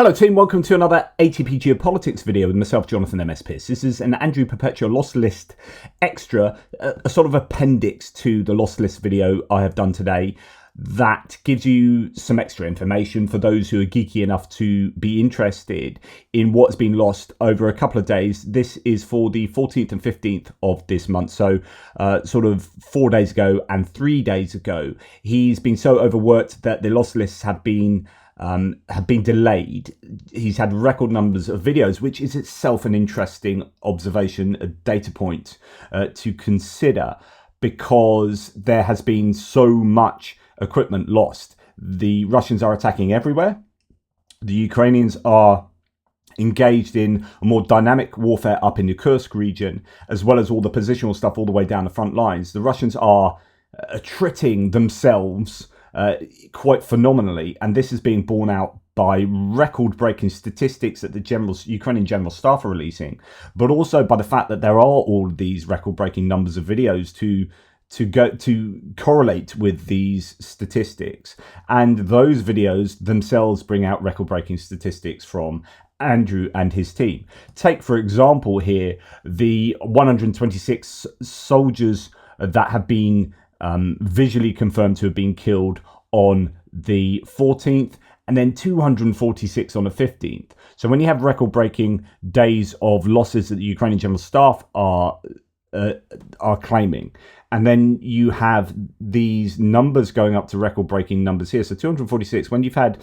Hello team, welcome to another ATP Geopolitics video with myself, Jonathan M.S. Pearce. This is an Andrew Perpetua Loss List extra, a sort of appendix to the Loss List video I have done today that gives you some extra information for those who are geeky enough to be interested in what's been lost over a couple of days. This is for the 14th and 15th of this month, so sort of 4 days ago and 3 days ago. He's been so overworked that the loss lists have been delayed. He's had record numbers of videos, which is itself an interesting observation, a data point to consider, because there has been so much equipment lost. The Russians are attacking everywhere. The Ukrainians are engaged in a more dynamic warfare up in the Kursk region, as well as all the positional stuff all the way down the front lines. The Russians are attriting themselves quite phenomenally, and this is being borne out by record-breaking statistics that the Ukrainian General Staff are releasing, but also by the fact that there are all of these record-breaking numbers of videos to correlate with these statistics, and those videos themselves bring out record-breaking statistics from Andrew and his team. Take, for example, here the 126 soldiers that have been visually confirmed to have been killed on the 14th, and then 246 on the 15th. So when you have record-breaking days of losses that the Ukrainian General Staff are claiming, and then you have these numbers going up to record-breaking numbers here. So 246, when you've had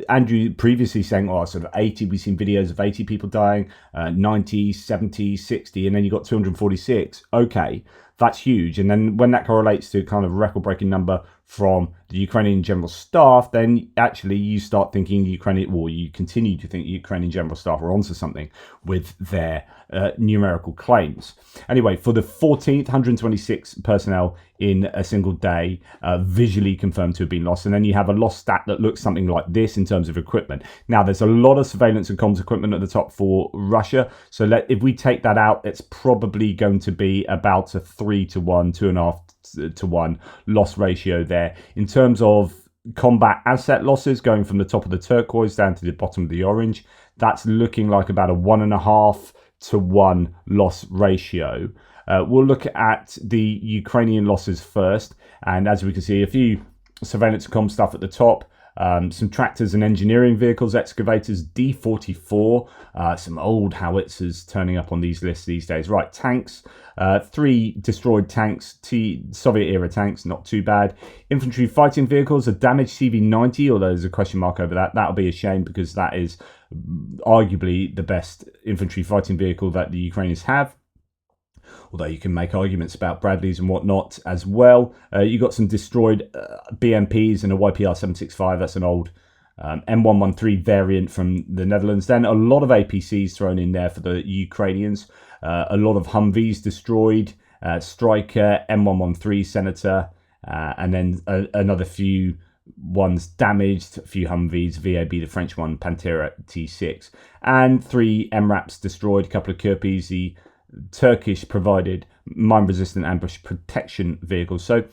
Andrew previously saying, oh, sort of 80, we've seen videos of 80 people dying, 90, 70, 60, and then you got 246. Okay, that's huge. And then when that correlates to kind of record-breaking number from the Ukrainian General Staff, then actually you start thinking you continue to think the Ukrainian General Staff are onto something with their numerical claims. Anyway, for the 14th, 126 personnel in a single day visually confirmed to have been lost. And then you have a loss stat that looks something like this in terms of equipment. Now, there's a lot of surveillance and comms equipment at the top for Russia. So if we take that out, it's probably going to be about a 3-to-1, 2.5-to-1 loss ratio there. In terms of combat asset losses, going from the top of the turquoise down to the bottom of the orange, that's looking like about a 1.5-to-1 loss ratio. We'll look at the Ukrainian losses first, and as we can see, a few surveillance and comm stuff at the top. Some tractors and engineering vehicles, excavators, D-44, some old howitzers turning up on these lists these days. Right, tanks, 3 destroyed tanks, Soviet-era tanks, not too bad. Infantry fighting vehicles, a damaged CV-90, although there's a question mark over that. That'll be a shame because that is arguably the best infantry fighting vehicle that the Ukrainians have. Although you can make arguments about Bradleys and whatnot as well. You got some destroyed BMPs and a YPR-765. That's an old M113 variant from the Netherlands. Then a lot of APCs thrown in there for the Ukrainians. A lot of Humvees destroyed. Striker, M113 Senator, and then another few ones damaged, a few Humvees, VAB, the French one, Pantera T6, and 3 MRAPs destroyed, a couple of Kirpis, the Turkish provided mine-resistant ambush protection vehicles. So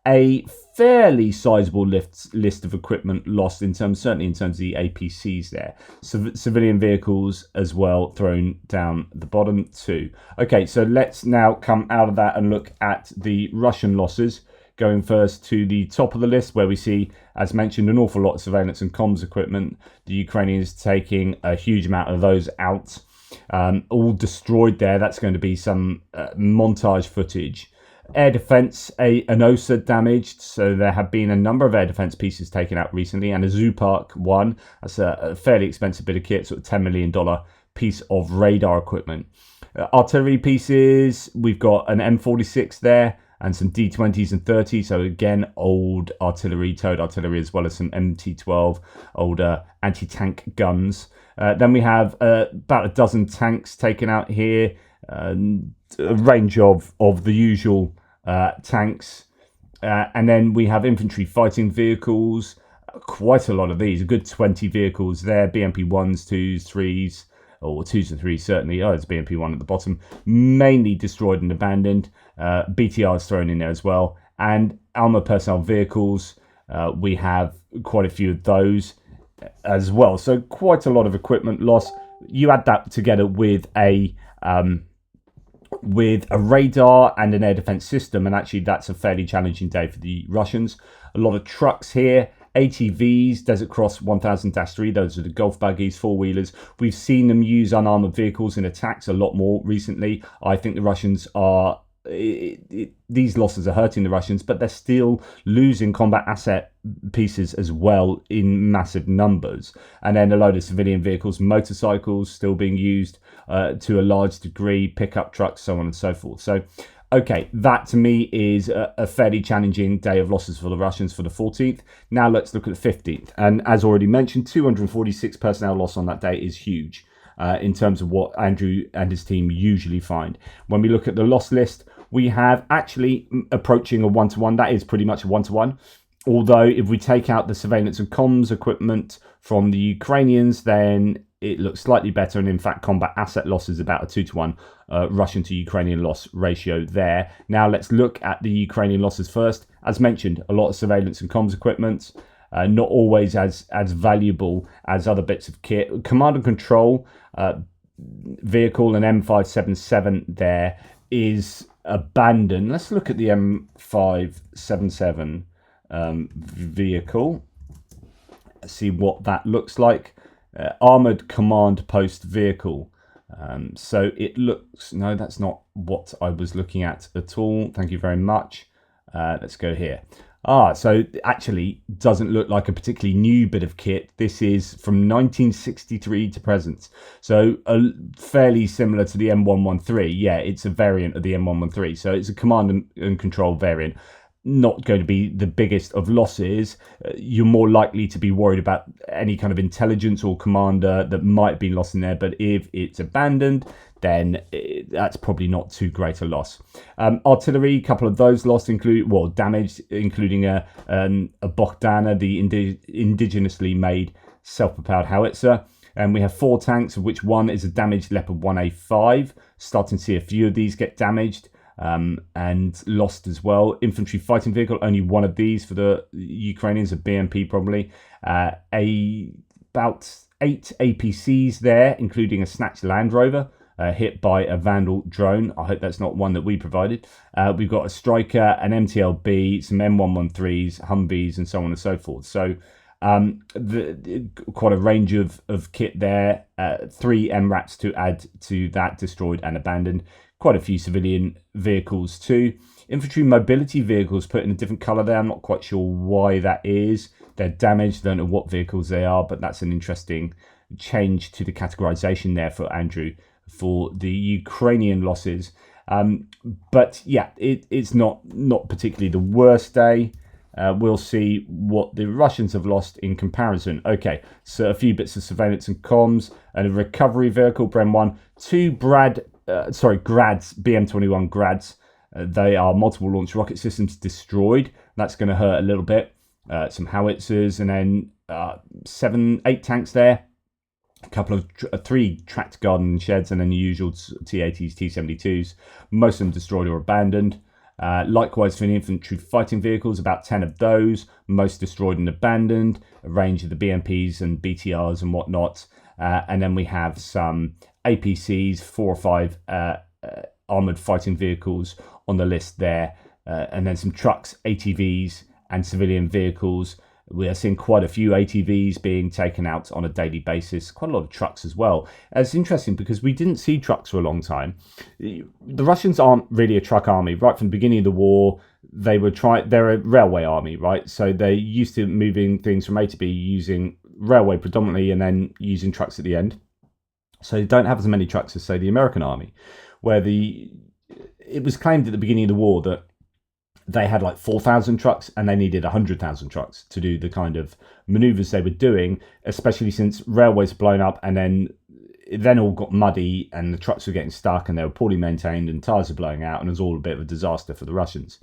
a fairly sizable list of equipment lost certainly in terms of the APCs there. Civilian vehicles as well thrown down the bottom too. Okay, so let's now come out of that and look at the Russian losses. Going first to the top of the list, where we see, as mentioned, an awful lot of surveillance and comms equipment. The Ukrainians taking a huge amount of those out. All destroyed there. That's going to be some montage footage. Air defense, an OSA damaged, so there have been a number of air defense pieces taken out recently, and a Zoopark 1. That's a fairly expensive bit of kit, sort of $10 million piece of radar equipment. Artillery pieces, we've got an M46 there, and some D20s and 30s, so again, old artillery, towed artillery, as well as some MT12, older anti-tank guns. Then we have about a dozen tanks taken out here, a range of the usual tanks. And then we have infantry fighting vehicles, quite a lot of these, a good 20 vehicles there, BMP 1s, 2s, 3s, or 2s and 3s certainly. Oh, it's BMP 1 at the bottom, mainly destroyed and abandoned. BTRs thrown in there as well. And armour personnel vehicles, we have quite a few of those. as well. So quite a lot of equipment loss. You add that together with a radar and an air defense system, and actually that's a fairly challenging day for the Russians. A lot of trucks here, ATVs, Desert Cross 1000-3, those are the golf buggies, four-wheelers. We've seen them use unarmored vehicles in attacks a lot more recently. I think the Russians are... these losses are hurting the Russians, but they're still losing combat asset pieces as well in massive numbers. And then a load of civilian vehicles, motorcycles still being used to a large degree, pickup trucks, so on and so forth. So, okay, that to me is a fairly challenging day of losses for the Russians for the 14th. Now let's look at the 15th. And as already mentioned, 246 personnel loss on that day is huge in terms of what Andrew and his team usually find. When we look at the loss list, we have actually approaching a 1-to-1. That is pretty much a 1-to-1. Although if we take out the surveillance and comms equipment from the Ukrainians, then it looks slightly better. And in fact, combat asset loss is about a 2-to-1 Russian to Ukrainian loss ratio there. Now let's look at the Ukrainian losses first. As mentioned, a lot of surveillance and comms equipment, not always as valuable as other bits of kit. Command and control vehicle, an M577 there, is abandoned. Let's look at the M577 vehicle, see what that looks like. Armored command post vehicle. So it looks, no, that's not what I was looking at all. Thank you very much. Let's go here. So it actually doesn't look like a particularly new bit of kit. This is from 1963 to present. So fairly similar to the M113. Yeah, it's a variant of the M113. So it's a command and control variant. Not going to be the biggest of losses. You're more likely to be worried about any kind of intelligence or commander that might have been lost in there. But if it's abandoned, then that's probably not too great a loss. Artillery, a couple of those lost, damaged, including a Bogdana, the indigenously made self-propelled howitzer. And we have 4 tanks, of which one is a damaged Leopard 1A5. Starting to see a few of these get damaged and lost as well. Infantry fighting vehicle, only one of these for the Ukrainians, a BMP probably. About 8 APCs there, including a snatched Land Rover. Hit by a Vandal drone. I hope that's not one that we provided. We've got a Striker, an MTLB, some M113s, Humvees, and so on and so forth. So quite a range of kit there. 3 MRAPs to add to that, destroyed and abandoned. Quite a few civilian vehicles too. Infantry mobility vehicles put in a different colour there. I'm not quite sure why that is. They're damaged. Don't know what vehicles they are, but that's an interesting change to the categorization there for Andrew for the Ukrainian losses. But yeah, it's not particularly the worst day. We'll see what the Russians have lost in comparison. Okay, so a few bits of surveillance and comms, and a recovery vehicle, Bren 1, 2 Grads, BM-21 Grads. They are multiple launch rocket systems destroyed. That's going to hurt a little bit. Some howitzers, and then 8 tanks there. A couple of 3 tracked garden sheds, and then the usual T-80s, T-72s. Most of them destroyed or abandoned. Likewise for the infantry fighting vehicles, about 10 of those, most destroyed and abandoned. A range of the BMPs and BTRs and whatnot. And then we have some APCs, 4 or 5 armoured fighting vehicles on the list there. And then some trucks, ATVs and civilian vehicles. We are seeing quite a few ATVs being taken out on a daily basis, quite a lot of trucks as well. It's interesting because we didn't see trucks for a long time. The Russians aren't really a truck army. Right from the beginning of the war, they're a railway army, right? So they're used to moving things from A to B using railway predominantly and then using trucks at the end. So they don't have as many trucks as, say, the American army, where it was claimed at the beginning of the war that they had like 4,000 trucks and they needed 100,000 trucks to do the kind of maneuvers they were doing, especially since railways blown up and then it then all got muddy and the trucks were getting stuck and they were poorly maintained and tires were blowing out and it was all a bit of a disaster for the Russians.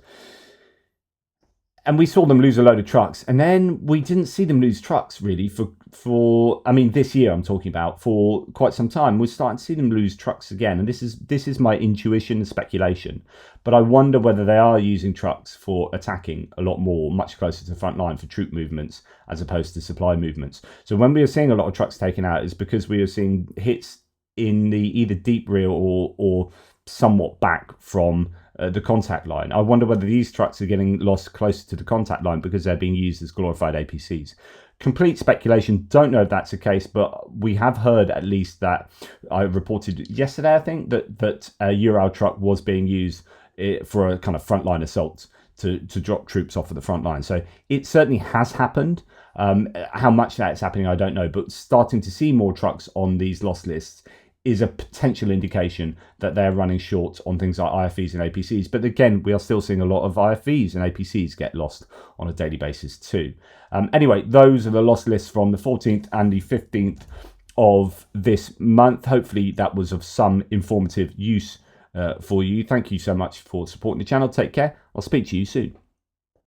and we saw them lose a load of trucks, and then we didn't see them lose trucks really for I mean this year I'm talking about, for quite some time. We're starting to see them lose trucks again, and this is my intuition and speculation, but I wonder whether they are using trucks for attacking a lot more, much closer to the front line for troop movements as opposed to supply movements. So when we are seeing a lot of trucks taken out, it's because we are seeing hits in the either deep rear or somewhat back from the contact line. I wonder whether these trucks are getting lost closer to the contact line because they're being used as glorified APCs. Complete speculation, don't know if that's the case, but we have heard at least that, I reported yesterday I think, that a Ural truck was being used for a kind of frontline assault to drop troops off of the front line. So it certainly has happened. How much that's happening I don't know, but starting to see more trucks on these lost lists is a potential indication that they're running short on things like IFVs and APCs. But again, we are still seeing a lot of IFVs and APCs get lost on a daily basis too. Anyway, those are the lost lists from the 14th and the 15th of this month. Hopefully that was of some informative use for you. Thank you so much for supporting the channel. Take care. I'll speak to you soon.